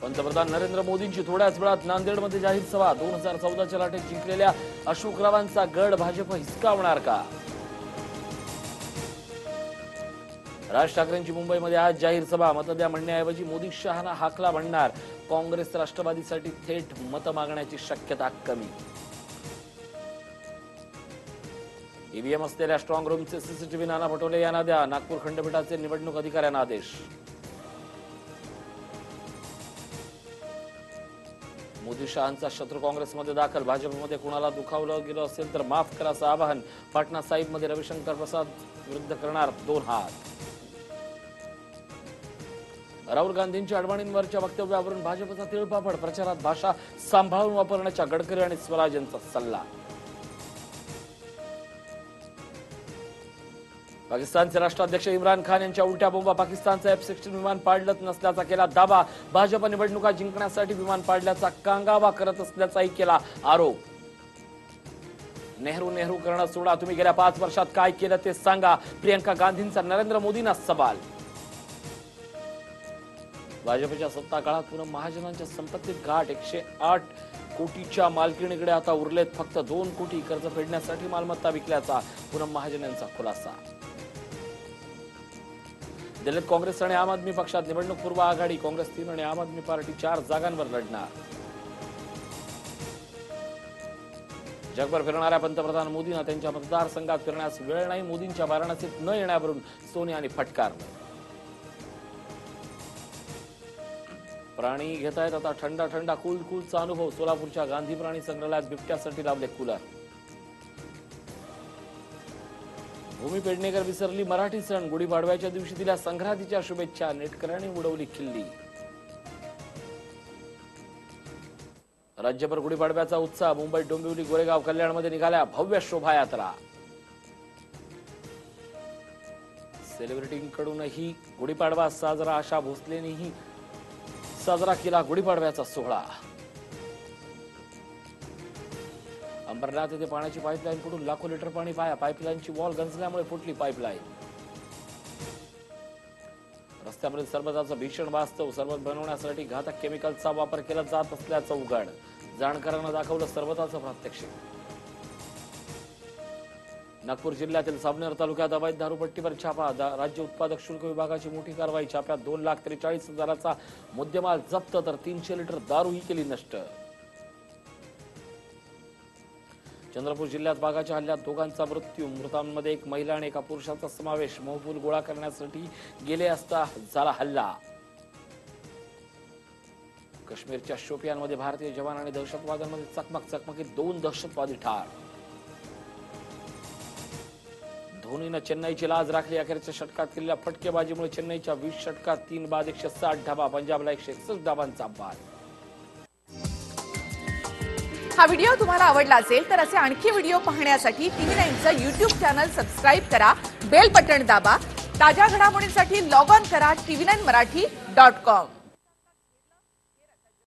पंतप्रधान नरेंद्र मोदींची थोड्याच वेळात नांदेडमध्ये जाहीर सभा। 2014च्या लाटेत जिंकलेल्या अशोकरावांचा गड भाजप हिसकावणार का? राज ठाकरेंची मुंबईमध्ये आज जाहीर सभा। मत द्या म्हणण्याऐवजी मोदी शहांना हाकला म्हणणार। काँग्रेस राष्ट्रवादीसाठी थेट मत मागण्याची शक्यता कमी। ईव्हीएम असलेल्या स्ट्रॉंग रूमचे सीसीटीव्ही नाना पटोले यांना द्या। नागपूर खंडपीठाचे निवडणूक अधिकाऱ्यांना आदेश। मोदी शहांचा शत्रू काँग्रेसमध्ये दाखल। भाजपमध्ये कुणाला दुखावलं गेलं असेल तर माफ करायचं आवाहन। पाटणा साहिबमध्ये रविशंकर प्रसाद विरुद्ध करणार 2 हात। राहुल गांधींच्या अडवाणींवरच्या वक्तव्यावरून भाजपचा तिळपापड। प्रचारात भाषा सांभाळून वापरण्याचा गडकरी आणि स्वराज यांचा सल्ला। पाकिस्तानचे राष्ट्राध्यक्ष इम्रान खान यांच्या उलट्या बोंबा। पाकिस्तानचं F-16 विमान पाडलंच नसल्याचा केला दावा। भाजप निवडणुका जिंकण्यासाठी विमान पाडल्याचा कांगावा करत असल्याचाही केला आरोप। नेहरू करणं सोडा, तुम्ही गेल्या 5 वर्षात काय केलं ते सांगा। प्रियंका गांधींचा नरेंद्र मोदींना सवाल। भाजपच्या सत्ता काळात पूनम महाजनांच्या संपत्तीत घाट। 108 कोटीच्या मालकीणीकडे आता उरलेत फक्त 2 कोटी। कर्ज फेडण्यासाठी मालमत्ता विकल्याचा पूनम महाजन यांचा खुलासा। दिल्लीत काँग्रेस आणि आम आदमी पक्षात निवडणूक पूर्व आघाडी। काँग्रेस 3 आणि आम आदमी पार्टी 4 जागांवर लढणार। जगभर फिरणाऱ्या पंतप्रधान मोदींना त्यांच्या मतदारसंघात फिरण्यास वेळ नाही। मोदींच्या वाराणसीत न येण्यावरून सोनियांनी फटकारलं। प्राणी घेतायत आता थंडा कूलचा अनुभव। सोलापूरच्या गांधी प्राणी संग्रहालयात बिबट्यासाठी लावले कूलर। भूमी पेडणेकर विसरली मराठी सण। गुढीपाडव्याच्या दिवशी दिल्या संक्रांतीच्या शुभेच्छा। नेटकऱ्यांनी उडवली खिल्ली। राज्यभर गुढीपाडव्याचा उत्साह। मुंबईत डोंबिवली गोरेगाव कल्याणमध्ये निघाल्या भव्य शोभायात्रा। सेलिब्रिटींकडूनही गुढीपाडवा साजरा। आशा भोसलेंनीही साजरा केला गुढीपाडव्याचा सोहळा। अंबरनाथ येथे पाण्याची पाईपलाईन फुटून लाखो लिटर पाणी वाया। पाईपलाईनची वॉल गंजल्यामुळे फुटली पाईपलाईन। रस्त्यावरील सरबताचं भीषण वास्तव। सरबत बनवण्यासाठी घातक केमिकलचा वापर केला जात असल्याचं उघड। जाणकारांना दाखवलं सरबताचं प्रात्यक्षिक। नागपूर जिल्ह्यातील सावनेर तालुक्यात अवैध दारूपट्टीवर छापा। राज्य उत्पादक शुल्क विभागाची मोठी कारवाई। छाप्यात 2,43,000चा मुद्देमाल जप्त तर 300 लिटर दारूही केली नष्ट। चंद्रपूर जिल्ह्यात वाघाच्या हल्ल्यात 2घांचा मृत्यू। मृतांमध्ये 1 महिला आणि 1 पुरुषाचा समावेश। महसूल गोळा करण्यासाठी गेले असता झाला हल्ला। काश्मीरच्या शोपियानमध्ये भारतीय जवान आणि दहशतवाद्यांमध्ये चकमकीत 2 दहशतवादी ठार। धोनीनं चेन्नईची लाज राखली। अखेरच्या षटकात केलेल्या फटकेबाजीमुळे चेन्नईच्या 20 षटकात 3 बाद 160 धावा। पंजाबला 161 धावांचा बाद। हा व्हिडिओ तुम्हाला आवडला असेल तर असे आणखी व्हिडिओ पाहण्यासाठी TV9चं YouTube चॅनल सबस्क्राइब करा, बेल बटन दाबा। ताज्या घडामोडींसाठी लॉग ऑन करा tv9marathi.com।